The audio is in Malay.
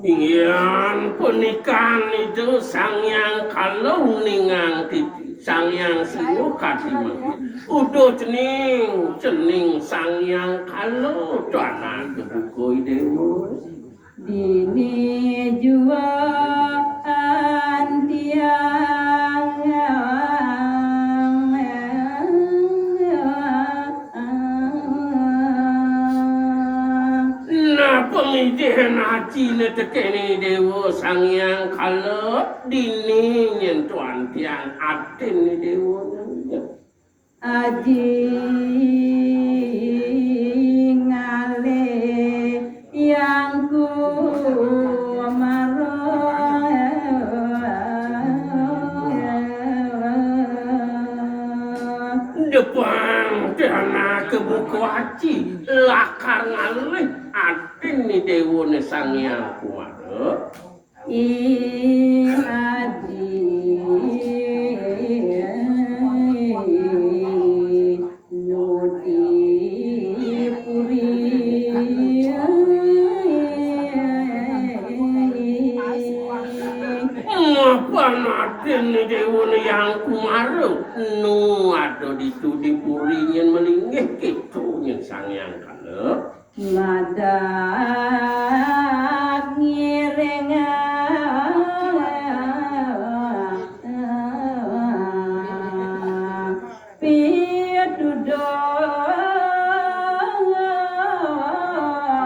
Yang pernikahan itu sang yang kalau ningang titi sang yang siwo katimang udah cening sang yang kalau tuanan kebukoi dewa dini juaan tiang nah pengijian haji na tekeni dewa sang yang kalau dini nyentuan tiang atin ni dewa aji ngale yang ku depan tiana kebuku haji lakar ngalih atin ni dewa ni sang yang kumara I aji nudi puri apa natin ni dewa ni yang kumara nu ada di puri yang melinggih gitu yang sang yang kalau Mada